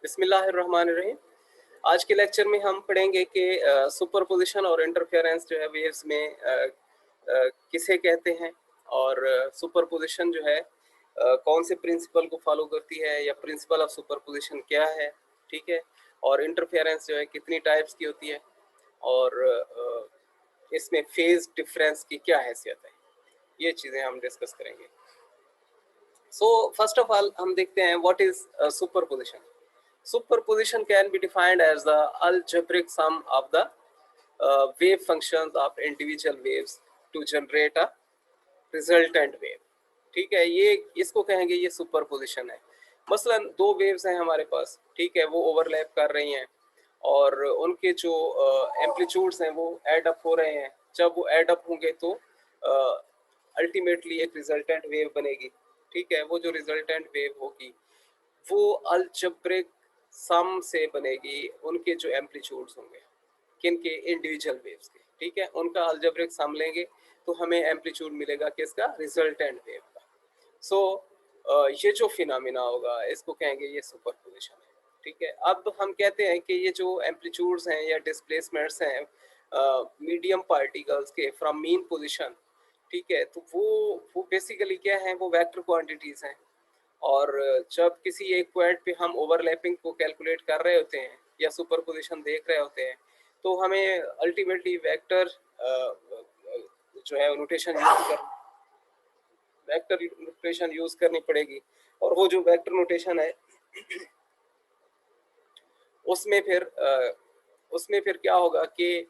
बिस्मिल्लाहिर्रहमानिर्रहीम। आज के लेक्चर में हम पढ़ेंगे कि सुपरपोजिशन और इंटरफेरेंस जो है वेव्स में किसे कहते हैं, और सुपरपोजिशन जो है कौन से प्रिंसिपल को फॉलो करती है, या प्रिंसिपल ऑफ सुपरपोजिशन क्या है, ठीक है। और इंटरफेरेंस जो है कितनी टाइप्स की होती है, और इसमें फेज डिफरेंस की क्या हैसियत है, ये चीज़ें हम डिस्कस करेंगे। सो फर्स्ट ऑफ ऑल हम देखते हैं what is superposition. Superposition can be defined as the algebraic sum of the wave functions of individual waves to generate a resultant wave। ठीक है, ये इसको कहेंगे ये सुपरपोजिशन है। मसलन दो वेव्स हैं हमारे पास, ठीक है, वो ओवरलैप कर रही हैं और उनके जो एम्पलीट्यूड्स हैं वो ऐड अप हो रहे हैं। जब वो ऐड अप होंगे तो अल्टीमेटली एक रिजल्टेंट वेव बनेगी। ठीक है, वो जो रिजल्टेंट वेव होगी वो अलजेब्रिक सम से बनेगी उनके जो एम्पलीट्यूड्स होंगे, किन के, इंडिविजुअल वेव्स के। ठीक है, उनका अलजेब्रिक सम लेंगे तो हमें एम्पलीट्यूड मिलेगा किसका, रिजल्टेंट वेव का। सो ये जो फिनोमिना होगा इसको कहेंगे ये सुपरपोजिशन है। ठीक है, अब हम कहते हैं कि ये जो एम्पलीट्यूड्स हैं या डिस्प्लेसमेंट्स हैं मीडियम पार्टिकल्स के फ्रॉम मीन पोजिशन, ठीक है, तो वो बेसिकली क्या है, वो वेक्टर क्वांटिटीज हैं। और जब किसी एक पॉइंट पे हम ओवरलैपिंग को कैलकुलेट कर रहे होते हैं या सुपरपोजिशन देख रहे होते हैं, तो हमें अल्टीमेटली वेक्टर जो है नोटेशन यूज करनी पड़ेगी। और वो जो वेक्टर नोटेशन है उसमें फिर क्या होगा कि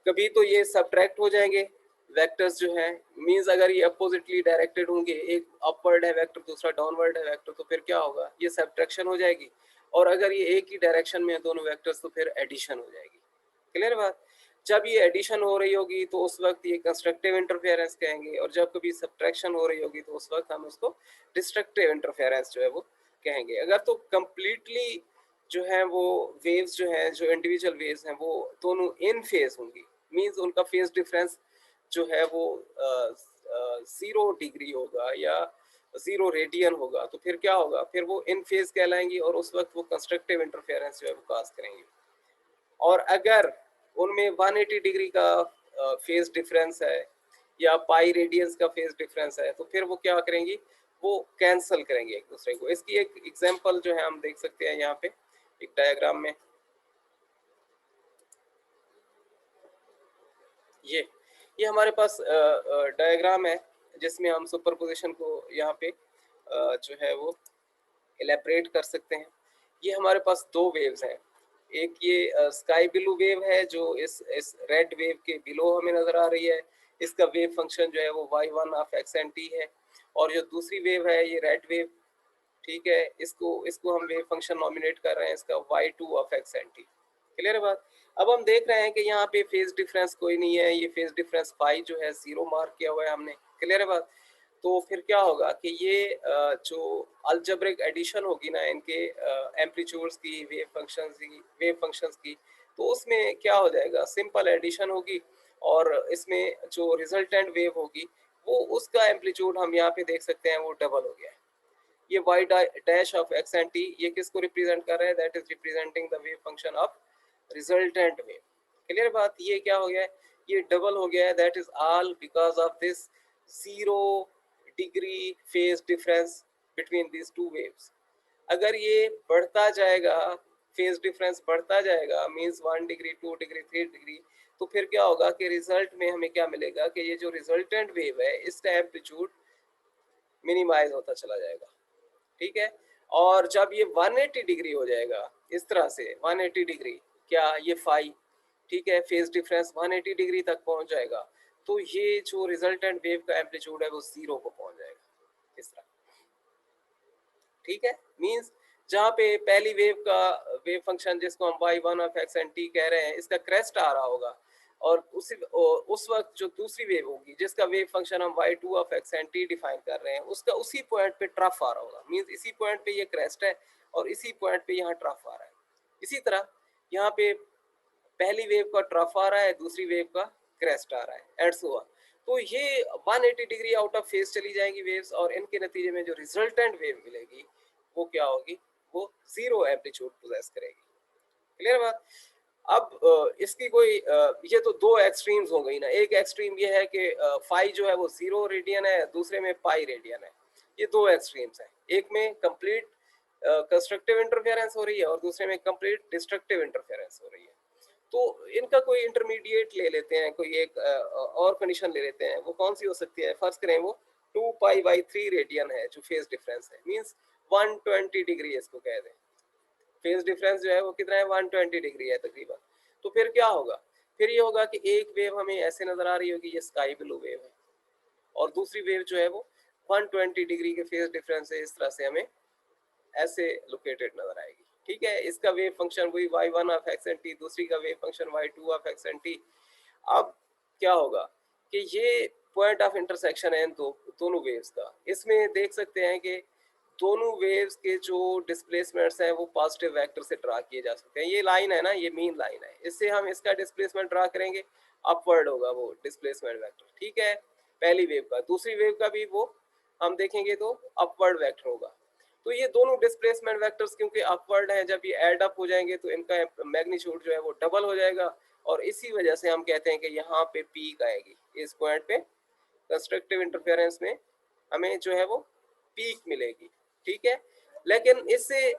कभी तो ये सब्ट्रैक्ट हो जाएंगे वेक्टर्स जो हैं, मींस अगर ये अपोजिटली डायरेक्टेड होंगे, एक अपवर्ड है वेक्टर दूसरा डाउनवर्ड है वेक्टर, तो फिर क्या होगा, ये सब्ट्रैक्शन हो जाएगी। और अगर ये एक ही डायरेक्शन में है दोनों वेक्टर्स तो फिर एडिशन हो जाएगी। क्लियर बात। जब ये एडिशन हो रही होगी तो उस वक्त ये कंस्ट्रक्टिव इंटरफेरेंस कहेंगे, और जब कभी सब्ट्रैक्शन हो रही होगी तो उस वक्त हम उसको डिस्ट्रक्टिव इंटरफेरेंस जो है वो कहेंगे। अगर तो कंप्लीटली जो है वो वेव्स जो हैं, जो इंडिविजुअल वेव्स हैं, वो दोनों इन फेज होंगी, मींस उनका फेज डिफरेंस जो है वो 0 डिग्री होगा या 0 रेडियन होगा, तो फिर क्या होगा, फिर वो इन फेज कहलाएंगी और उस वक्त वो कंस्ट्रक्टिव इंटरफेरेंस जो है वो काज करेंगी। और अगर उनमें 180 डिग्री का फेज डिफरेंस है या पाई रेडियंस का फेज डिफरेंस है, तो फिर वो क्या करेंगी, वो कैंसल करेंगे एक दूसरे को। इसकी एक एग्जांपल जो है हम देख सकते हैं यहाँ पे एक डायग्राम में। ये हमारे पास डायग्राम है जिसमें हम सुपरपोजिशन को यहाँ पे जो है वो इलेबरेट कर सकते हैं। ये हमारे पास दो वेव्स हैं, एक ये स्काई ब्लू वेव है जो इस रेड वेव के बिलो हमें नजर आ रही है। इसका वेव फंक्शन जो है वो y1 of x and T है। और जो दूसरी वेव है ये रेड वेव, ठीक है, इसको हम वेव फंक्शन नॉमिनेट कर रहे हैं इसका y2 of x and T. Clear है बात। अब हम देख रहे हैं कि यहाँ पे फेज डिफरेंस कोई नहीं है, ये फेज डिफरेंस पाई जो है 0 मार्क किया हुआ है हमने। क्लियर है बात। तो फिर क्या होगा कि ये जो अलजेब्रिक एडिशन होगी ना इनके एम्पलीट्यूड्स की, वेव फंक्शंस की, तो उसमें क्या हो जाएगा, सिंपल एडिशन होगी। और इसमें जो रिजल्टेंट वेव होगी वो उसका एम्पलीट्यूड हम यहाँ पे देख सकते हैं वो डबल हो गया है। ये y dash of x and t ये किसको रिप्रेजेंट कर रहा है, that is representing the wave function of resultant wave. Clear बात। ये क्या हो गया है, ये डबल हो गया है, that is all because of this 0 degree phase difference between these two waves. अगर ये बढ़ता जाएगा, फेज डिफरेंस बढ़ता जाएगा, मींस 1 डिग्री 2 डिग्री 3 डिग्री, तो फिर क्या होगा कि रिजल्ट में हमें क्या मिलेगा कि ये जो रिजल्टेंट वेव है इसका एम्पलीट्यूड मिनिमाइज होता चला जाएगा। ठीक है। और जब ये 180 डिग्री हो जाएगा इस तरह से, 180 डिग्री क्या, ये फाई, ठीक है, फेज डिफरेंस 180 डिग्री तक पहुंच जाएगा, तो ये जो रिजल्टेंट वेव का एम्पलीट्यूड है वो 0 को पहुंच जाएगा इस तरह। ठीक है, मींस जहाँ पे पहली वेव फंक्शन जिसको हम y1 of x and t कह रहे हैं इसका क्रेस्ट आ रहा होगा, और उस वक्त जो दूसरी वेव होगी जिसका वेव फंक्शन हम y2 of x and t define कर रहे हैं उसका उसी पॉइंट पे ट्रफ आ रहा होगा, मींस इसी पॉइंट पे ये क्रेस्ट है और इसी पॉइंट पे यहाँ ट्रफ आ रहा है। इसी तरह यहाँ पे पहली वेव का ट्रफ आ रहा है, दूसरी वेव का क्रेस्ट आ रहा है, एंड सो ऑन। तो ये 180 डिग्री आउट ऑफ फेज चली जाएंगी वेव्स, और इनके नतीजे में जो रिजल्टेंट वेव मिलेगी वो क्या होगी, वो जीरो एम्पलीट्यूड पोजेस करेगी। क्लियर बात। अब इसकी कोई ये तो दो एक्सट्रीम्स हो गई ना। एक एक्सट्रीम ये है कि फाई जो है वो 0 रेडियन है, दूसरे में पाई रेडियन है। ये दो एक्सट्रीम्स हैं, एक में कंप्लीट कंस्ट्रक्टिव इंटरफेरेंस हो रही है और दूसरे में कंप्लीट डिस्ट्रक्टिव इंटरफेरेंस हो रही है। तो इनका कोई इंटरमीडिएट ले लेते हैं, कोई एक और कंडीशन ले लेते हैं। वो कौन सी हो सकती है, फर्स्ट करें वो 2π/3 रेडियन है जो फेज डिफरेंस है, मींस 120 डिग्री इसको कह दें। फेज डिफरेंस जो है वो कितना है, 120 डिग्री है तकरीबन। तो फिर क्या होगा, फिर ये होगा कि एक वेव हमें ऐसे नजर आ रही होगी, ये स्काई ब्लू वेव है, और दूसरी वेव जो है वो 120 डिग्री के फेज डिफरेंस से इस तरह से हमें ऐसे लोकेटेड नजर आएगी। ठीक है, इसका वेव फंक्शन वही y1 of x and t, दूसरी का wave function y2 of x and t। अब क्या होगा कि ये पॉइंट ऑफ इंटरसेक्शन है इन दोनों वेव्स का। इसमें देख सकते हैं कि दोनों वेव्स के जो डिस्प्लेसमेंट्स हैं वो पॉजिटिव वेक्टर से ड्रा किए जा सकते हैं। ये लाइन है ना, ये मीन लाइन है, इससे हम इसका डिस्प्लेसमेंट ड्रा करेंगे, अपवर्ड होगा वो डिस्प्लेसमेंट वेक्टर। ठीक है, पहली वेव का, दूसरी वेव का भी वो हम देखेंगे तो अपवर्ड वेक्टर होगा। तो ये दोनों डिस्प्लेसमेंट वेक्टर्स क्योंकि अपवर्ड हैं, जब ये ऐड अप हो जाएंगे तो इनका मैग्नीट्यूड जो है वो डबल हो जाएगा, और इसी वजह से हम कहते हैं कि यहाँ पे पीक आएगी इस पॉइंट पे। कंस्ट्रक्टिव इंटरफेरेंस में हमें जो है वो पीक मिलेगी। ठीक है, लेकिन इससे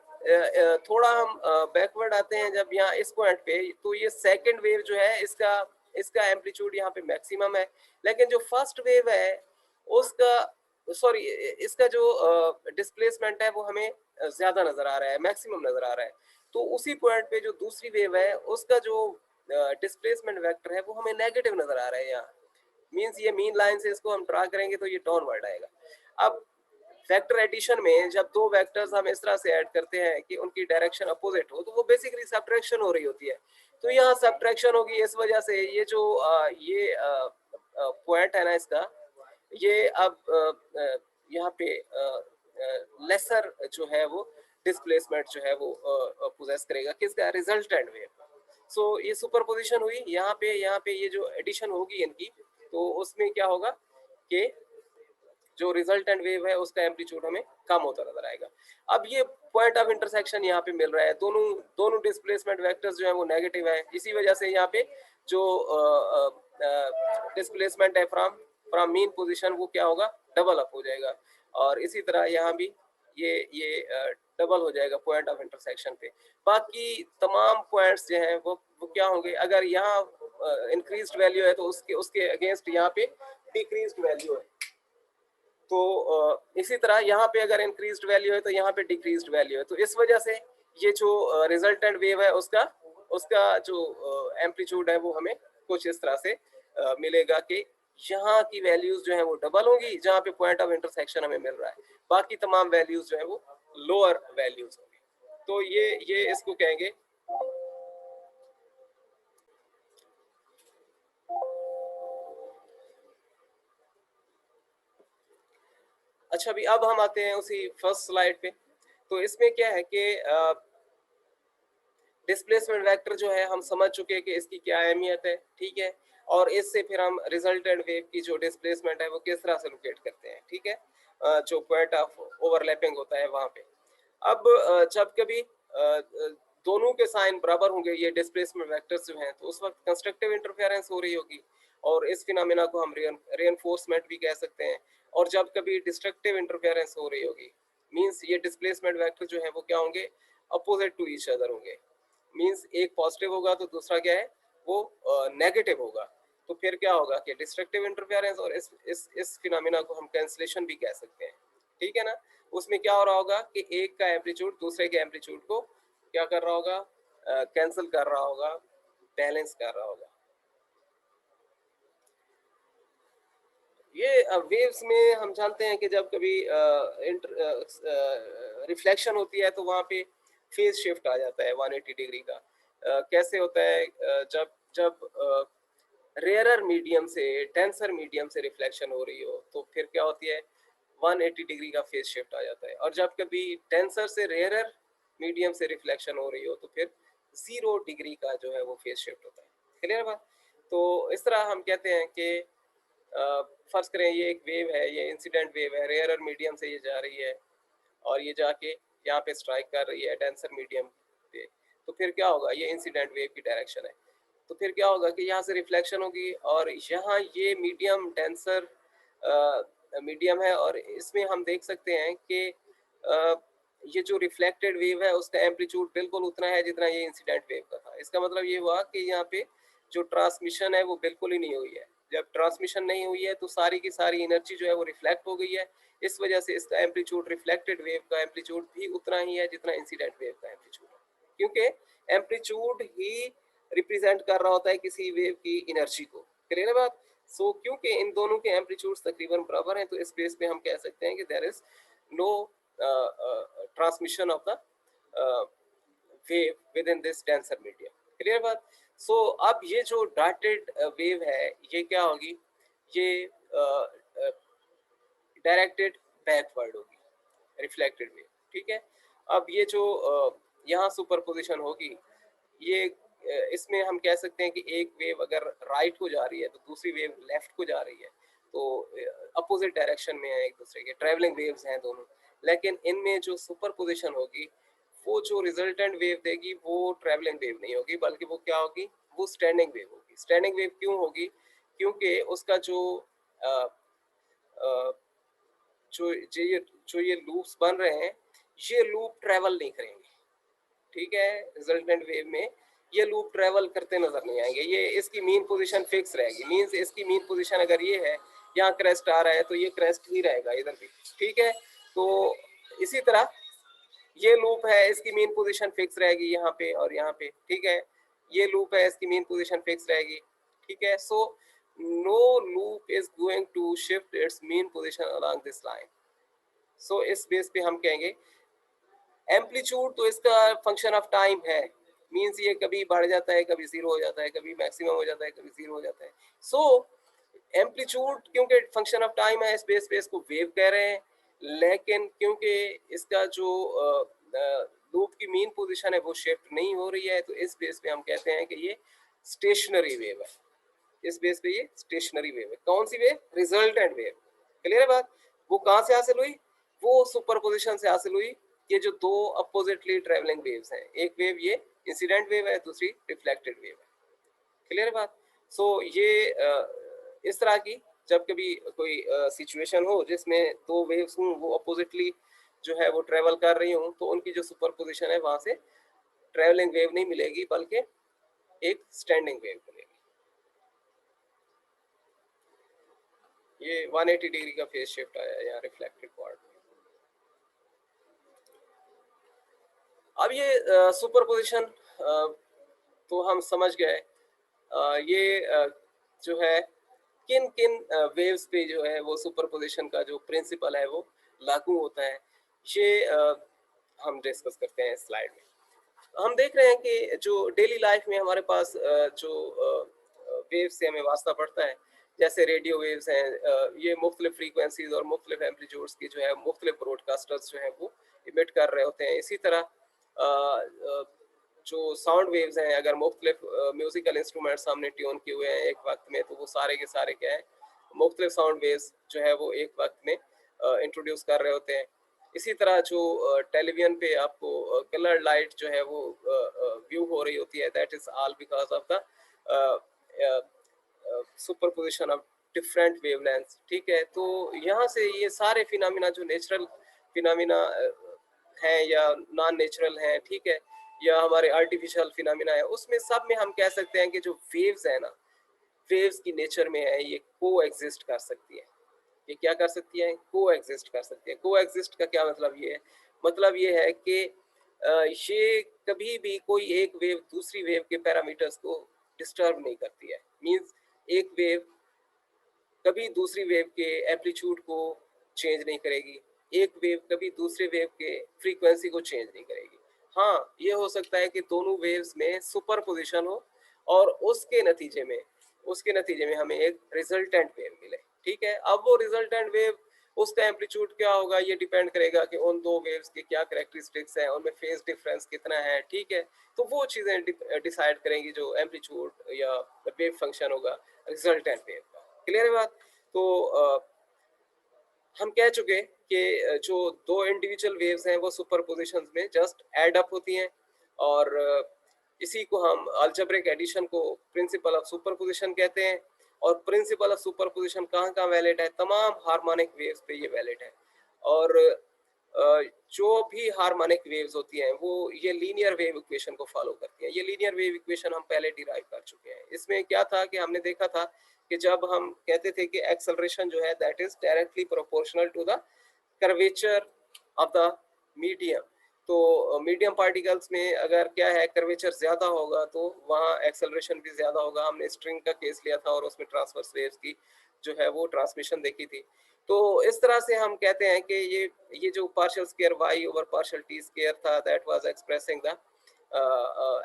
थोड़ा हम बैकवर्ड आते हैं, जब यहाँ इस पॉइंट पे, तो ये सेकंड वेव जो है इसका इसका एम्पलीट्यूड यहाँ पे मैक्सिमम है, लेकिन जो फर्स्ट वेव है उसका, सॉरी, इसका जो डिस्प्लेसमेंट है वो हमें ज्यादा नजर आ रहा है, मैक्सिमम नजर आ रहा है। तो उसी पॉइंट पे जो दूसरी वेव है उसका जो डिस्प्लेसमेंट वेक्टर है वो हमें नेगेटिव नजर आ रहा है यहाँ, मींस ये मीन लाइन से इसको हम ड्रा करेंगे तो ये डाउनवर्ड आएगा। अब वेक्टर एडिशन में जब दो वेक्टर्स हम इस तरह से ऐड करते हैं कि उनकी डायरेक्शन अपोजिट हो, तो वो बेसिकली सब्ट्रैक्शन हो रही होती है। तो यहाँ सब्ट्रैक्शन होगी, इस वजह से ये जो ये पॉइंट है ना इसका, ये अब यहाँ पे लेसर जो है वो डिस्प्लेसमेंट जो है वो पोजेस करेगा किसका, रिजल्टेंट वेव। सो ये सुपरपोजिशन हुई, यहाँ पे ये जो एडिशन होगी इनकी, तो उसमें क्या होगा कि जो रिजल्टेंट वेव है उसका एम्पलीट्यूड हमें कम होता नजर आएगा। अब ये पॉइंट ऑफ इंटरसेक्शन यहाँ पे मिल रहा है, दोनों दोनों डिस्प्लेसमेंट वेक्टर्स जो है वो नेगेटिव है, इसी वजह से यहाँ पे जो डिस्प्लेसमेंट है फ्रॉम फ्रॉम मीन पोजीशन वो क्या होगा, डबल अप हो जाएगा। और इसी तरह यहाँ भी ये डबल हो जाएगा पॉइंट ऑफ इंटरसेक्शन पे। बाकी तमाम पॉइंट्स जो हैं वो क्या होंगे, अगर यहाँ इंक्रीज्ड वैल्यू है तो उसके उसके अगेंस्ट यहाँ पे डिक्रीज्ड वैल्यू है। तो इसी तरह यहाँ पे अगर इंक्रीज्ड वैल्यू है तो यहाँ पे डिक्रीज्ड वैल्यू है। तो इस वजह से ये जो रिजल्टेंट वेव है उसका उसका जो एम्पलीट्यूड है वो हमें कुछ इस तरह से मिलेगा कि यहाँ की वैल्यूज जो है वो डबल होंगी जहाँ पे पॉइंट ऑफ इंटरसेक्शन हमें मिल रहा है, बाकी तमाम वैल्यूज जो है वो लोअर वैल्यूज होंगी। तो ये इसको कहेंगे। अच्छा, अभी अब हम आते हैं उसी फर्स्ट स्लाइड पे। तो इसमें क्या है कि डिस्प्लेसमेंट वेक्टर जो है हम समझ चुके हैं कि इसकी क्या अहमियत है। ठीक है, और इससे फिर हम रिजल्टेंट वेव की जो डिस्प्लेसमेंट है वो किस तरह से लोकेट करते हैं। ठीक है, जो पॉइंट ऑफ ओवरलैपिंग होता है वहां पे। अब जब कभी दोनों के साइन बराबर होंगे ये डिस्प्लेसमेंट वेक्टर्स जो हैं, तो उस वक्त कंस्ट्रक्टिव इंटरफेरेंस हो रही होगी, और इस फिनोमेना को हम रेनफोर्समेंट भी कह सकते हैं। और जब कभी डिस्ट्रक्टिव इंटरफेरेंस हो रही होगी, मींस ये डिस्प्लेसमेंट वेक्टर जो है वो क्या होंगे, अपोजिट टू ईच अदर होंगे। मींस एक पॉजिटिव होगा तो दूसरा क्या है, वो नेगेटिव होगा। तो फिर क्या होगा कि डिस्ट्रक्टिव इंटरफेरेंस, और इस फिनोमेना को हम कैंसलेशन भी कह सकते हैं। ठीक है ना, उसमें क्या हो रहा होगा कि एक का एम्पलीट्यूड दूसरे के एम्पलीट्यूड को क्या कर रहा होगा, कैंसिल कर रहा होगा, बैलेंस कर रहा होगा। ये वेव्स में हम जानते हैं कि जब कभी रिफ्लेक्शन होती है तो वहाँ पे फेज शिफ्ट आ जाता है 180 डिग्री का। कैसे होता है, जब जब रेयरर मीडियम से डेंसर मीडियम से रिफ्लेक्शन हो रही हो तो फिर क्या होती है, 180 डिग्री का फेज शिफ्ट आ जाता है। और जब कभी डेंसर से रेयरर मीडियम से रिफ्लेक्शन हो रही हो तो फिर 0 डिग्री का जो है वो फेज शिफ्ट होता है। क्लियर बात। तो इस तरह हम कहते हैं कि फर्ज करें ये एक वेव है, ये इंसिडेंट वेव है, रेयरर मीडियम से ये जा रही है और ये जाके यहाँ पे स्ट्राइक कर रही है डेंसर मीडियम पे, तो फिर क्या होगा, ये इंसिडेंट वेव की डायरेक्शन है, तो फिर क्या होगा कि यहाँ से रिफ्लेक्शन होगी और यहाँ ये मीडियम डेंसर मीडियम है और इसमें हम देख सकते हैं कि ये जो रिफ्लेक्टेड वेव है उसका एम्पलीट्यूड बिल्कुल उतना है जितना ये इंसिडेंट वेव का था। इसका मतलब ये हुआ कि यहाँ पे जो ट्रांसमिशन है वो बिल्कुल ही नहीं हुई है। जब ट्रांसमिशन नहीं हुई है तो सारी की सारी एनर्जी जो है वो रिफ्लेक्ट हो गई है, इस वजह से इसका एम्पलीट्यूड, रिफ्लेक्टेड वेव का एम्पलीट्यूड भी उतना ही है जितना इंसिडेंट वेव का एम्पलीट्यूड है, क्योंकि एम्पलीट्यूड ही रिप्रेजेंट कर रहा होता है किसी वेव की एनर्जी को। क्लियर है बात? सो क्योंकि इन दोनों के एम्पलीट्यूड्स तकरीबन बराबर हैं तो इस बेस पे हम कह सकते हैं कि there is no transmission of the wave within this denser medium. Clear बात? सो अब ये जो डॉटेड वेव है ये क्या होगी, ये डायरेक्टेड बैकवर्ड होगी, रिफ्लेक्टेड वेव। ठीक है, अब ये जो यहाँ सुपरपोजिशन होगी, ये इसमें हम कह सकते हैं कि एक वेव अगर राइट को जा रही है तो दूसरी वेव लेफ्ट को जा रही है, तो अपोजिट डायरेक्शन में है एक दूसरे के, ट्रैवलिंग वेव्स हैं दोनों। लेकिन इनमें जो सुपरपोजिशन होगी वो जो रिजल्टेंट वेव देगी वो ट्रैवलिंग वेव नहीं होगी, बल्कि वो क्या होगी, वो स्टैंडिंग वेव होगी। स्टैंडिंग वेव क्यों होगी? क्योंकि उसका जो अ, अ, जो ये लूप्स बन रहे हैं ये लूप ट्रैवल नहीं करेंगे। ठीक है, रिजल्टेंट वेव में ये लूप ट्रैवल करते नजर नहीं आएंगे, ये इसकी मीन पोजीशन फिक्स रहेगी। मींस इसकी मीन पोजीशन अगर ये है, यहाँ क्रेस्ट आ रहा है तो ये क्रेस्ट ही रहेगा इधर भी। ठीक है, तो इसी तरह ये लूप है, इसकी मीन पोजीशन फिक्स रहेगी यहाँ पे और यहाँ पे। ठीक है, ये लूप है, इसकी मीन पोजीशन फिक्स रहेगी। ठीक है, so no loop is going to shift its mean position along this line. So इस बेस पे हम कहेंगे एम्पलीट्यूड तो इसका फंक्शन ऑफ टाइम है। मींस ये कभी बढ़ जाता है, कभी जीरो हो जाता है, कभी मैक्सिमम हो जाता है, कभी जीरो हो जाता है। सो एम्पलीट्यूड क्योंकि फंक्शन ऑफ टाइम है, इस बेस पे इसको वेव कह रहे हैं। लेकिन क्योंकि इसका जो लूप की मीन पोजीशन है वो शिफ्ट नहीं हो रही है, तो इस बेस पे हम कहते हैं कि ये स्टेशनरी वेव है। इस बेस पे ये स्टेशनरी वेव है। कौन सी वेव? Resultant wave. क्लियर है बात? वो कहाँ से हासिल हुई? वो सुपरपोजिशन से हासिल हुई। ये जो दो अपोजिटली ट्रेवलिंग वेव्स हैं, एक वेव ये इंसिडेंट वेव है, दूसरी रिफ्लेक्टेड वेव है। क्लियर है बात? सो ये इस तरह की जब कभी कोई सिचुएशन हो जिसमें दो वेव्स हों, वो अपोजिटली जो है वो ट्रेवल कर रही हूँ, तो उनकी जो सुपरपोजिशन है वहां से ट्रेवलिंग वेव नहीं मिलेगी बल्कि एक स्टैंडिंग वेव मिलेगी। ये 180 डिग्री का फेज शिफ्ट आया है यहाँ रिफ्लेक्टेड पार्ट में। अब ये सुपरपोजिशन तो हम समझ गए। ये जो है किन किन वेव्स पे जो है वो सुपरपोजिशन का जो प्रिंसिपल है वो लागू होता है, ये हम डिस्कस करते हैं इस स्लाइड में। हम देख रहे हैं कि जो डेली लाइफ में हमारे पास जो वेव्स से हमें वास्ता पड़ता है, जैसे रेडियो वेव्स हैं, ये मुख्तलिफ फ्रीक्वेंसीज और मुख्तलिफ एम्पलीट्यूड्स की जो है मुख्तलिफ ब्रॉडकास्टर्स जो हैं वो इमिट कर रहे होते हैं। इसी तरह जो साउंड वेव्स हैं, अगर मुख्तलिफ म्यूजिकल इंस्ट्रूमेंट्स हमने ट्यून किए हुए हैं एक वक्त में, तो वो सारे के सारे क्या है, मुख्तलिफ साउंड वेव्स जो है वो एक वक्त में इंट्रोड्यूस कर रहे होते हैं। इसी तरह जो टेलीविजन पे आपको कलर लाइट जो है वो व्यू हो रही होती है, that is all because of the superposition of different wavelengths. ठीक है, तो यहाँ से ये सारे फिनोमिना जो नेचुरल फिनोमिना हैं या नॉन नेचुरल हैं, ठीक है, या हमारे आर्टिफिशियल फिनोमिना है, उसमें सब में हम कह सकते हैं कि जो वेव्स है ना, वेव्स की नेचर में है ये को एग्जिस्ट कर सकती है। ये क्या कर सकती है? को एग्जिस्ट कर सकती है। को एग्जिस्ट का क्या मतलब? ये है, मतलब ये है कि ये कभी भी कोई एक वेव दूसरी वेव के पैरामीटर्स को डिस्टर्ब नहीं करती है। मींस एक वेव कभी दूसरी वेव के एम्पलीट्यूड को चेंज नहीं करेगी, एक वेव कभी दूसरे वेव के फ्रीक्वेंसी को चेंज नहीं करेगी। हाँ, ये हो सकता है कि दोनों वेव्स में सुपरपोजिशन हो और उसके नतीजे में हमें एक रिजल्टेंट वेव मिले। ठीक है, अब वो रिजल्टेंट वेव, उसका एम्पलीट्यूड क्या होगा ये डिपेंड करेगा कि उन दो वेव्स के क्या कैरेक्टरिस्टिक्स हैं, उनमें फेज डिफरेंस कितना है। ठीक है, तो वो चीज़ें डिसाइड करेंगी जो एम्पलीट्यूड या वेव फंक्शन होगा रिजल्टेंट वेव का। क्लियर है बात? तो हम कह चुके कि जो दो इंडिविजुअल वेव्स हैं वो सुपरपोजिशंस में जस्ट ऐड अप होती हैं, और इसी को हम अलजेब्रिक एडिशन को प्रिंसिपल ऑफ सुपरपोजिशन कहते हैं। और प्रिंसिपल ऑफ सुपरपोजिशन कहाँ कहाँ वैलिड है? तमाम हार्मोनिक वेव्स पे ये वैलिड है। और जो भी हार्मोनिक वेव्स होती हैं वो ये लीनियर वेव इक्वेशन को फॉलो करती हैं। ये लीनियर वेव इक्वेशन हम पहले डिराइव कर चुके हैं। इसमें क्या था कि हमने देखा था कि जब हम कहते थे कि एक्सेलरेशन जो है that is directly proportional to the curvature of the medium. तो मीडियम पार्टिकल्स में अगर क्या है, कर्वेचर ज्यादा होगा तो वहाँ एक्सेलरेशन भी ज्यादा होगा। हमने स्ट्रिंग का केस लिया था और उसमें ट्रांसवर्स वेव्स की जो है वो ट्रांसमिशन देखी थी। तो इस तरह से हम कहते हैं कि ये जो partial square Y over partial T square था that was expressing the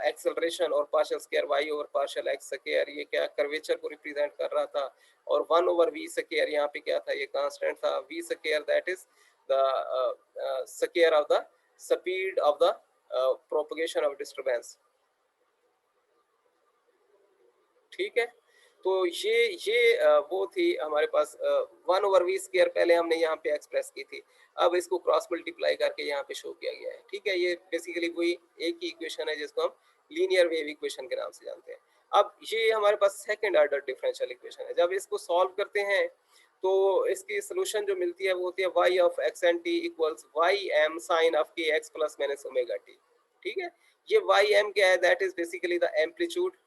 acceleration, और partial square Y over partial X square ये क्या कर्वेचर को रिप्रेजेंट कर रहा था। और 1 ओवर वी स्क्वायर यहाँ पे क्या था, ये कांस्टेंट था। V square that is the square of the speed of the propagation of disturbance. ठीक है, तो ये वो थी हमारे पास 1 ओवर वी स्क्वायर पहले हमने यहाँ पे एक्सप्रेस की थी। अब इसको क्रॉस मल्टीप्लाई करके यहाँ पे शो किया गया है। ठीक है, ये बेसिकली वही एक ही इक्वेशन है जिसको हम लीनियर वेव इक्वेशन के नाम से जानते हैं। अब ये हमारे पास सेकंड ऑर्डर डिफरेंशियल इक्वेशन है। जब इसको सॉल्व करते हैं तो इसकी सोल्यूशन जो मिलती है वो होती है y of x and t equals Y M sine of K X plus minus omega T. ठीक है, ये वाई एम क्या है? That is basically the amplitude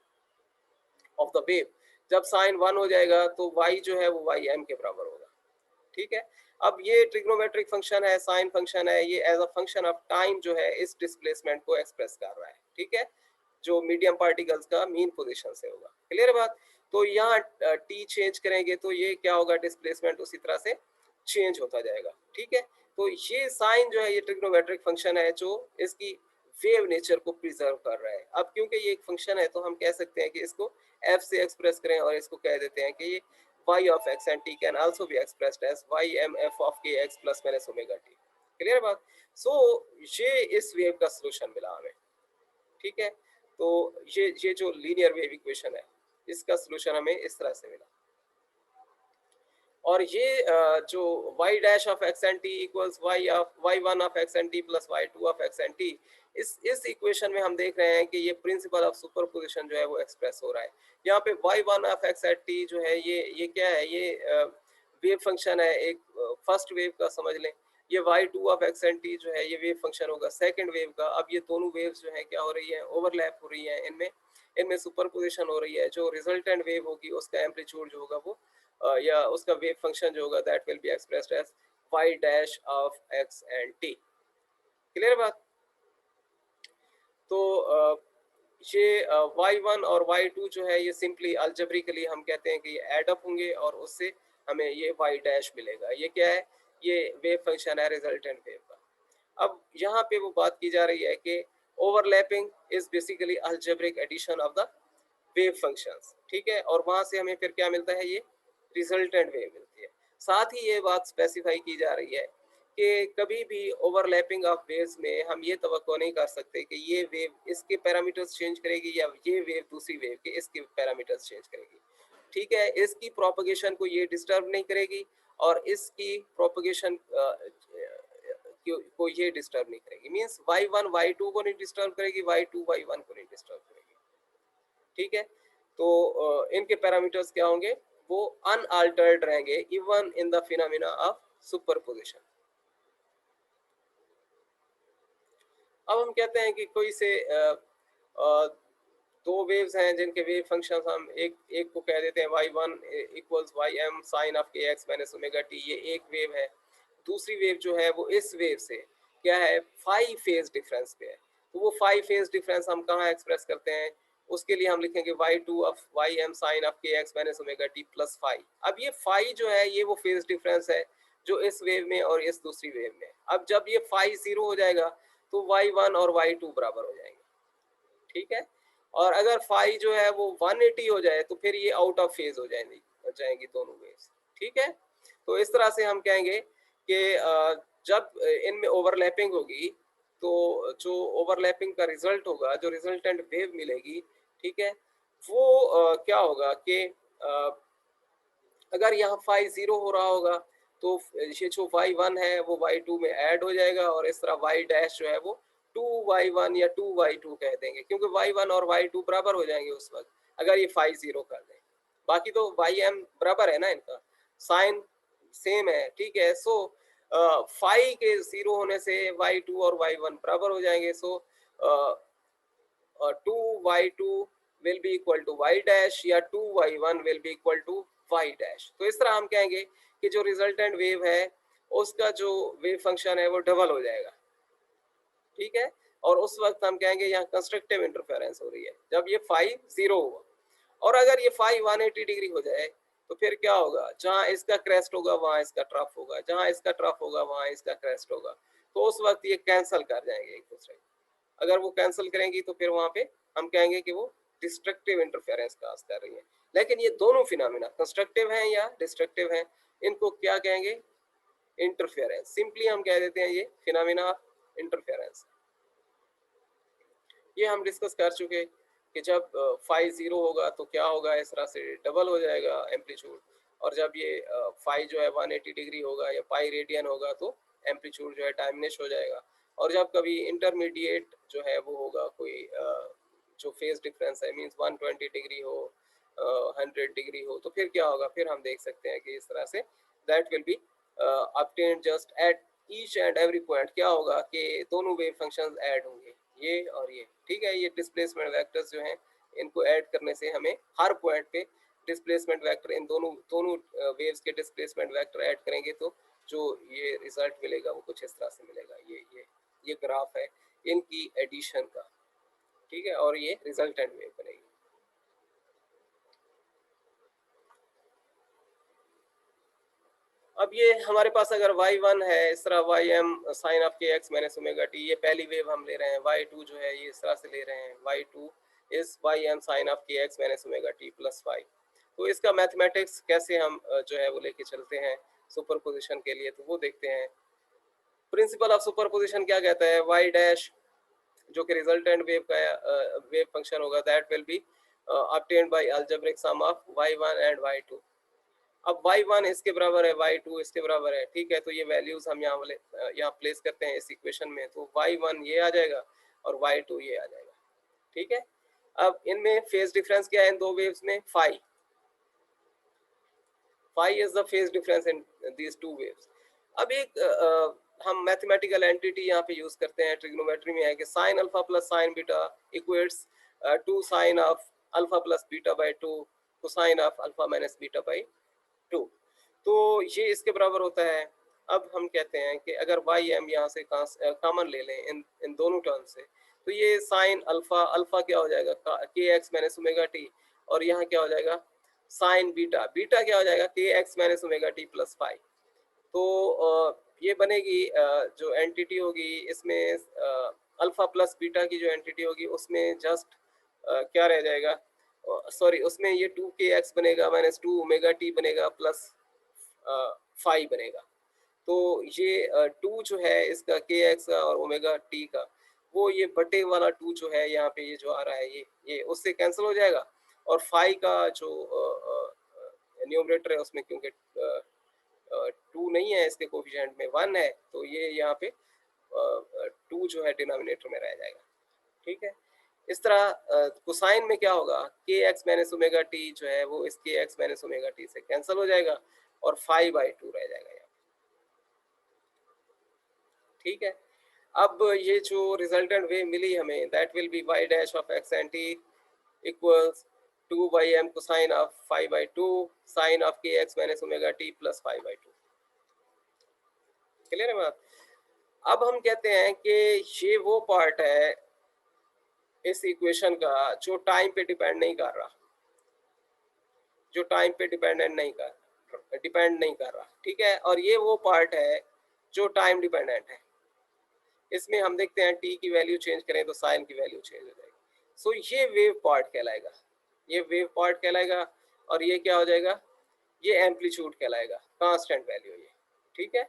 of the wave. जब साइन 1 हो जाएगा तो y जो है वो वाई एम के बराबर होगा। ठीक है, अब ये ट्रिग्नोमेट्रिक फंक्शन है, साइन फंक्शन है, ये as a function of time जो है इस डिस्प्लेसमेंट को एक्सप्रेस कर रहा है। ठीक है, जो मीडियम पार्टिकल्स का मीन पोजीशन से होगा। क्लियर है बात? तो यहाँ टी चेंज करेंगे तो ये क्या होगा, डिस्प्लेसमेंट उसी तरह से चेंज होता जाएगा। ठीक है, तो ये साइन जो है ये ट्रिग्नोमेट्रिक फंक्शन है जो इसकी वेव नेचर को प्रिजर्व कर रहा है। अब क्योंकि ये एक फंक्शन है तो हम कह सकते हैं कि इसको एफ से एक्सप्रेस करें और इसको कह देते हैं कि ये y of x and t can also be expressed as ymf of kx plus minus omega t। Clear बात? सो ये इस वेव का सॉल्यूशन मिला हमें। ठीक है, तो ये जो लीनियर वेव इक्वेशन है इसका सॉल्यूशन हमें इस तरह से मिला। और ये जो y dash of x and t equals y1 of x and t plus y2 of x and t, इस इक्वेशन में हम देख रहे हैं कि ये प्रिंसिपल ऑफ सुपरपोजिशन जो है वो एक्सप्रेस हो रहा है। यहाँ पे y1 of x and t जो है ये क्या है, ये वेव फंक्शन है एक फर्स्ट वेव का समझ लें। ये y2 of x and t जो है ये वेव फंक्शन होगा सेकंड वेव का। अब ये दोनों वेव्स जो है क्या हो रही है, ओवरलैप हो रही है, इनमें सुपरपोजिशन हो रही है। जो रिजल्टेंट वेव होगी उसका एम्पलीट्यूड जो होगा वो या उसका वेव फंक्शन जो होगा that will be expressed as y dash of x and t। Clear बात? तो ये y1 और y2 जो है ये सिंपली अलजेब्रिकली हम कहते हैं कि ये ऐड अप होंगे और उससे हमें ये y डैश मिलेगा। ये क्या है, ये वेव फंक्शन है रिजल्टेंट वेव का। अब यहाँ पे वो बात की जा रही है कि overlapping is basically algebraic addition of the wave functions. ठीक है, और वहां से हमें फिर क्या मिलता है, ये रिजल्टेंट वेव मिलती है। साथ ही ये बात स्पेसिफाई की जा रही है कि कभी भी ओवरलैपिंग ऑफ वेव्स में हम ये तवक्को नहीं कर सकते कि ये वेव इसके पैरामीटर्स चेंज करेगी या ये वेव दूसरी वेव के इसके पैरामीटर्स चेंज करेगी। ठीक है, इसकी प्रोपगेशन को ये डिस्टर्ब नहीं करेगी और इसकी प्रोपगेशन को ये डिस्टर्ब नहीं करेगी। मींस y1 y2 को नहीं डिस्टर्ब करेगी, y2 y1 को नहीं डिस्टर्ब करेगी। ठीक है, तो इनके पैरामीटर्स क्या होंगे, वो अनअल्टर्ड रहेंगे even in the phenomena of superposition. अब हम कहते हैं कि कोई से दो वेव्स हैं जिनके वेव फंक्शंस हम एक को कह देते हैं y1 equals ym sine of kx minus omega t, ये एक वेव है। दूसरी वेव जो है वो इस वेव से क्या है, 5 फेज डिफरेंस पे है। तो वो 5 फेज डिफरेंस हम कहाँ एक्सप्रेस करते हैं, उसके लिए हम लिखेंगे y2 of ym sine of kx minus omega t plus 5। अब ये 5 जो है ये वो फेज डिफरेंस है जो इस वेव में और इस दूसरी वेव में। अब जब ये 5 0 हो जाएगा तो y1 और y2 बराबर हो जाएंगे। ठीक है, और अगर फाई जो है वो 180 हो जाए तो फिर ये आउट ऑफ फेज हो जाएंगी दोनों वेव्स। ठीक है, तो इस तरह से हम कहेंगे कि जब इनमें ओवरलैपिंग होगी तो जो ओवरलैपिंग का रिजल्ट होगा, जो रिजल्टेंट वेव मिलेगी, ठीक है, वो क्या होगा कि अगर यहाँ फाई 0 हो रहा होगा तो ये जो y1 है वो y2 में ऐड हो जाएगा और इस तरह y डैश जो है वो 2y1 या 2y2 कह देंगे, क्योंकि y1 और y2 बराबर हो जाएंगे उस वक्त अगर ये फाई 0 कर दें। बाकी तो ym बराबर है ना, इनका साइन सेम है, ठीक है। सो फाई के 0 होने से y2 और y1 बराबर हो जाएंगे। सो 2y2 will be equal to y dash या 2y1 will be equal to y dash। तो इस तरह हम कहेंगे कि जो रिजल्टेंट वेव है उसका जो वेव फंक्शन है वो डबल हो जाएगा, ठीक है। और उस वक्त हम कहेंगे यहाँ कंस्ट्रक्टिव इंटरफेरेंस हो रही है जब ये फाई 0 हुआ। और अगर ये फाई 180 डिग्री हो जाए तो फिर क्या होगा, जहाँ इसका क्रेस्ट होगा वहां इसका ट्रफ होगा, जहाँ इसका ट्रफ होगा वहां इसका क्रेस्ट होगा। तो उस वक्त ये कैंसल कर जाएंगे एक दूसरे को। अगर वो कैंसिल करेंगी तो फिर वहां पे हम कहेंगे कि वो डिस्ट्रक्टिव इंटरफेरेंस काज कर रही है। लेकिन ये दोनों फिनोमेना कंस्ट्रक्टिव हैं या डिस्ट्रक्टिव हैं, इनको क्या कहेंगे, इंटरफेरेंस। सिंपली हम कह देते हैं ये फिनोमेना ऑफ इंटरफेरेंस। ये हम डिस्कस कर चुके कि जब फाई 0 होगा तो क्या होगा, इस तरह से डबल हो जाएगा एम्पलीट्यूड। और जब ये फाई जो है 180 डिग्री होगा या पाई रेडियन होगा तो एम्पलीट्यूड जो है डायमिनिश हो जाएगा। और जब कभी इंटरमीडिएट जो है वो होगा कोई जो फेज डिफरेंस है, मींस 120 डिग्री हो 100 डिग्री हो, तो फिर क्या होगा, फिर हम देख सकते हैं कि इस तरह say that will B obtained just at each and every point। क्या होगा कि दोनों वेव फंक्शंस ऐड होंगे, ये और ये, ठीक है। ये डिस्प्लेसमेंट वेक्टर्स जो हैं इनको ऐड करने से हमें हर पॉइंट पे डिस्प्लेसमेंट वेक्टर, इन दोनों वेव्स के डिस्प्लेसमेंट वेक्टर ऐड करेंगे तो जो ये रिजल्ट मिलेगा वो कुछ इस तरह से मिलेगा। ये ग्राफ है इनकी एडिशन का, ठीक है, और ये रिजल्टेंट वेव बनेगी। अब ये हमारे पास अगर y1 है इस तरह ym sine of K X minus omega T, ये पहली वेव हम ले रहे हैं। y2 जो है ये इस तरह से ले रहे हैं, y2 is ym sine of K X minus omega T plus y। तो इसका मैथमेटिक्स कैसे हम जो है वो लेके चलते हैं सुपरपोजिशन के लिए, तो वो देखते हैं। प्रिंसिपल ऑफ सुपरपोजिशन क्या कहता है, y डैश जो कि रिजल्टेंट वेव का वेव फंक्शन होगा, that will B obtained by algebraic sum of y1 and y2। अब y1 इसके बराबर है, y2 इसके बराबर है, ठीक है। तो ये वैल्यूज हम यहाँ प्लेस करते हैं इस इक्वेशन में, तो y1 ये आ जाएगा और y2 ये आ जाएगा, ठीक है। अब इनमें फेज डिफरेंस क्या है इन दो वेव्स में, phi is the phase difference in these two waves. अब एक हम मैथमेटिकल एंटिटी यहाँ पे यूज करते हैं, ट्रिग्नोमेट्री में है कि sine alpha plus sine beta equates to sine of alpha plus beta by two cosine of alpha minus beta by 2। तो ये इसके बराबर होता है। अब हम कहते हैं कि अगर वाई एम यहाँ से कॉमन ले लें इन दोनों टर्म से, तो ये साइन अल्फा क्या हो जाएगा, के एक्स माइनस ओमेगा टी, और यहाँ क्या हो जाएगा साइन बीटा क्या हो जाएगा, के X minus omega T plus five. तो ये बनेगी जो एंटिटी होगी इसमें अल्फा प्लस बीटा की जो एंटिटी होगी उसमें जस्ट क्या रह जाएगा, सॉरी उसमें ये 2kx बनेगा माइनस 2 ओमेगा टी बनेगा प्लस 5 बनेगा। तो ये 2 जो है इसका kx का और ओमेगा टी का, वो ये बटे वाला 2 जो है यहाँ पे ये जो आ रहा है ये उससे कैंसिल हो जाएगा। और 5 का जो न्यूमरेटर है उसमें क्योंकि 2 नहीं है, इसके कोफिशिएंट में 1 है, तो ये यहाँ पे 2 जो है डिनोमिनेटर में रह जाएगा, ठीक है। इस तरह कोसाइन में क्या होगा, के एक्स माइनस ओमेगा टी जो है वो इस के एक्स माइनस ओमेगा टी से कैंसिल हो जाएगा और 5/2 रह जाएगा यहाँ, ठीक है। अब ये जो रिजल्टेंट वेव मिली हमें, that will be y dash of x and t equals 2/m cosine of 5/2 sine of K X minus omega T plus 5/2। Clear है बात। अब हम कहते हैं कि ये वो पार्ट है इस इक्वेशन का जो टाइम पे डिपेंड नहीं कर रहा, जो टाइम पे डिपेंड नहीं कर रहा, ठीक है। और ये वो पार्ट है जो टाइम डिपेंडेंट है। इसमें हम देखते हैं t की वैल्यू चेंज करें तो साइन की वैल्यू चेंज हो जाएगी। सो ये वेव पार्ट कहलाएगा, ये वेव पार्ट कहलाएगा। और ये क्या हो जाएगा, ये एम्पलीट्यूड कहलाएगा, कांस्टेंट वैल्यू ये, ठीक है।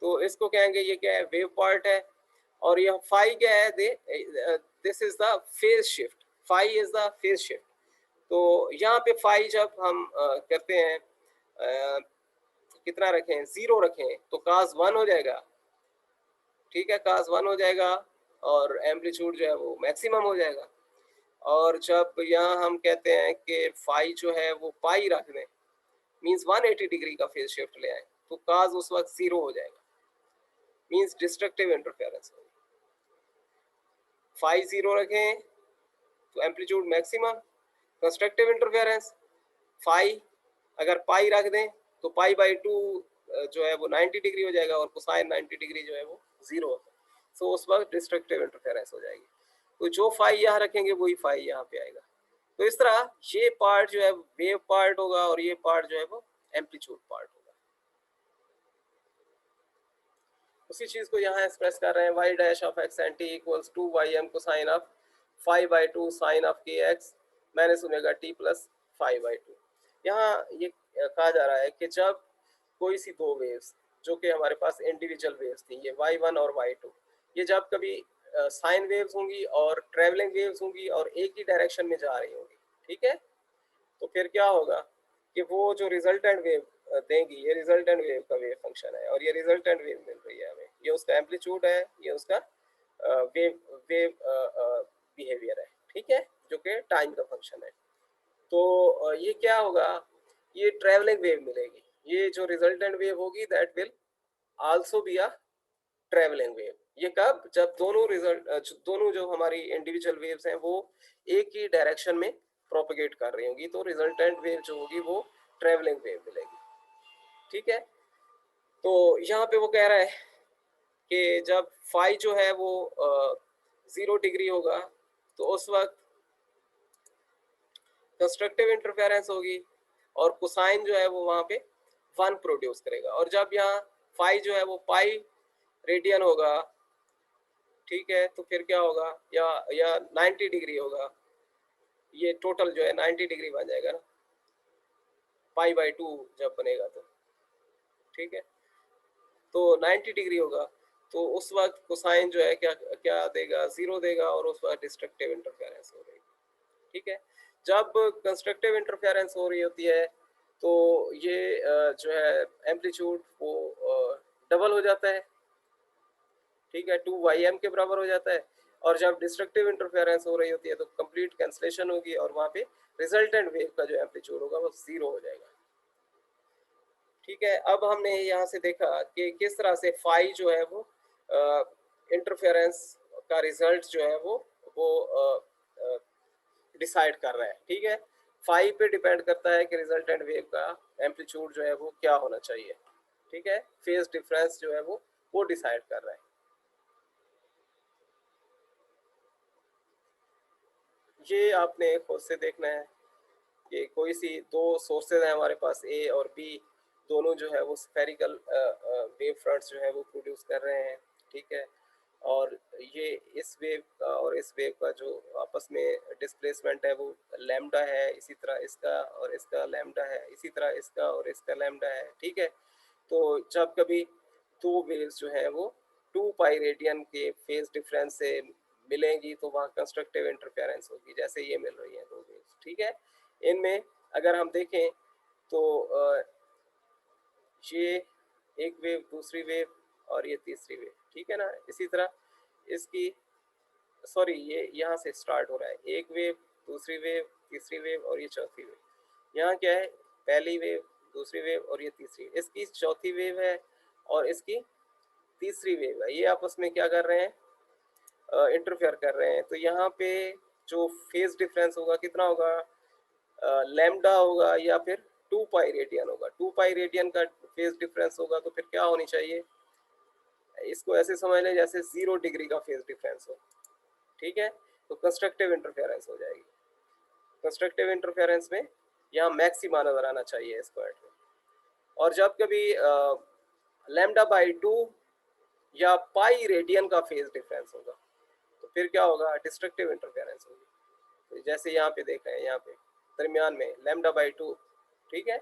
तो इसको कहेंगे ये क्या है, वेव पार्ट है। और यह फाई क्या है, this is the phase shift, phi is the phase shift. तो यहाँ पे फाई जब हम करते हैं कितना रखें, 0 रखें तो cos 1 हो जाएगा, ठीक है, cos 1 हो जाएगा और एम्पलीट्यूड जो है वो मैक्सिमम हो जाएगा। और जब यहाँ हम कहते हैं कि फाई जो है वो पाई रख दें, मीन्स 180 डिग्री का फेज शिफ्ट ले आए, तो cos उस वक्त 0 हो जाएगा, मीन्स डिस्ट्रक्टिव इंटरफेरेंस होगी। फाई 0 रखें तो amplitude maximum, constructive interference phi अगर पाई रख दें तो पाई बाई 2 जो है वो 90 डिग्री हो जाएगा और कोसाइन 90 डिग्री जो है वो 0 होता है। सो उस वक्त डिस्ट्रक्टिव इंटरफेरेंस हो जाएगी। तो जो फाई यहाँ रखेंगे वही फाई यहाँ पे आएगा। तो इस तरह ये पार्ट जो है वेव पार्ट होगा और ये पार्ट जो है वो एम्पलीट्यूड पार्ट होगा। उसी चीज को यहाँ एक्सप्रेस कर रहे हैं, y dash of x and t equals to Y M cosine of 5/2 sine of K X minus omega t plus 5/2। यहाँ ये कहा जा रहा है कि जब कोई सी दो वेव्स जो कि हमारे पास इंडिविजुअल वेव्स थी, ये y1 और y2, ये जब कभी साइन वेव्स होंगी और ट्रेवलिंग वेव्स होंगी और एक ही डायरेक्शन में जा रही होंगी, ठीक है, तो फिर क्या होगा कि वो जो रिजल्टेंट वेव देंगी, ये रिजल्टेंट वेव का वेव फंक्शन है और ये रिजल्टेंट वेव मिल रही है हमें, ये उसका एम्पलीट्यूड है, ये उसका वेव वेव बिहेवियर है, ठीक है, जो कि टाइम का फंक्शन है। तो ये क्या होगा, ये ट्रेवलिंग वेव मिलेगी, ये जो रिजल्टेंट वेव होगी that will also be a travelling wave. ये कब, जब दोनों जो हमारी इंडिविजुअल वेव्स हैं वो एक ही डायरेक्शन में प्रोपेगेट कर रही होंगी, तो रिजल्टेंट वेव जो होगी वो ट्रेवलिंग वेव मिलेगी, ठीक है। तो यहाँ पे वो कह रहा है कि जब फाई जो है वो 0 डिग्री होगा तो उस वक्त कंस्ट्रक्टिव इंटरफेरेंस होगी और कोसाइन जो है वो वहाँ पे 1 प्रोड्यूस करेगा। और जब यहाँ फाई जो है वो पाई रेडियन होगा, ठीक है, तो फिर क्या होगा, या 90 डिग्री होगा, ये टोटल जो है 90 डिग्री बन जाएगा ना, पाई/2 जब बनेगा तो, ठीक है, तो 90 डिग्री होगा, तो उस वक्त कोसाइन जो है क्या क्या देगा, 0 देगा और उस वक्त डिस्ट्रक्टिव इंटरफेरेंस हो रही है, ठीक है। जब कंस्ट्रक्टिव इंटरफेरेंस हो रही होती है तो ये जो है एम्पलीट्यूड वो डबल हो जाता है, ठीक है, 2 के बराबर हो जाता है। और जब डिस्ट्रक्टिव इंटरफेरेंस हो रही होती है तो कंप्लीट कैंसलेशन होगी और वहाँ पे रिजल्टेंट वेव का जो एम्पलीट्यूड होगा वो 0 हो जाएगा, ठीक है। अब हमने यहाँ से देखा कि किस तरह से फाई जो है वो इंटरफेरेंस का रिजल्ट जो है वो डिसाइड कर रहा है, ठीक है। फाई पे डिपेंड करता है कि रिजल्टेंट वेव का एम्पलीट्यूड जो है वो क्या होना चाहिए, ठीक है, फेज डिफरेंस जो है वो डिसाइड कर रहा है। ये आपने खुद से देखना है कि कोई सी दो सोर्सेज हैं हमारे पास, ए और बी, दोनों जो है वो स्फेरिकल वेव फ्रंट्स जो है वो प्रोड्यूस कर रहे हैं, ठीक है। और ये इस वेव का और इस वेव का जो आपस में डिस्प्लेसमेंट है वो लैम्डा है, इसी तरह इसका और इसका लैम्डा है, इसी तरह इसका और इसका लैम्डा है, ठीक है। तो जब कभी दो वेव्स जो है वो 2 पाई रेडियन के फेज डिफरेंस से मिलेंगी तो वहाँ कंस्ट्रक्टिव इंटरफेरेंस होगी, जैसे ये मिल रही है दो वेव्स, ठीक है। इनमें अगर हम देखें तो ये एक वेव, दूसरी वेव और ये तीसरी वेव, ठीक है ना। इसी तरह इसकी, सॉरी, ये यहाँ से स्टार्ट हो रहा है, एक वेव, दूसरी वेव, तीसरी वेव और ये चौथी वेव। यहाँ क्या है, पहली वेव, दूसरी वेव और ये तीसरी, इसकी चौथी वेव है और इसकी तीसरी वेव है, ये आपस में क्या कर रहे हैं, इंटरफेयर कर रहे हैं। तो यहाँ पे जो फेज डिफरेंस होगा कितना होगा, लैम्डा होगा या फिर 2 पाई रेडियन होगा। 2 पाई रेडियन का फेज डिफरेंस होगा तो फिर क्या होनी चाहिए, इसको ऐसे समझ लें जैसे 0 डिग्री का फेज डिफरेंस हो, ठीक है। तो कंस्ट्रक्टिव इंटरफेरेंस हो जाएगी। कंस्ट्रक्टिव इंटरफेरेंस में यहाँ मैक्सिमा नजर आना चाहिए इस पॉइंट में। और जब कभी λ/2 या पाई रेडियन का फेज डिफरेंस होगा तो फिर क्या होगा, डिस्ट्रक्टिव इंटरफेरेंस होगी। तो जैसे यहाँ पे देख रहे हैं, यहाँ पे दरमियान में λ/2, ठीक है।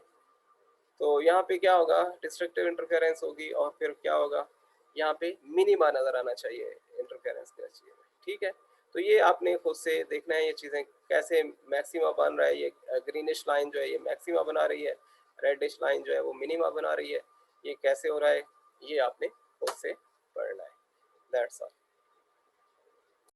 तो यहाँ पे क्या होगा, डिस्ट्रक्टिव इंटरफेरेंस होगी और फिर क्या होगा, यहाँ पे मिनिमा नजर आना चाहिए इंटरफेरेंस के नतीजे में, ठीक है। तो ये आपने खुद से देखना है ये चीज़ें कैसे मैक्सिमा बन रहा है, ये ग्रीनिश लाइन जो है ये मैक्सिमा बना रही है रेडिश लाइन जो है वो मिनिमा बना रही है। ये कैसे हो रहा है, ये आपने खुद से पढ़ना है। That's all.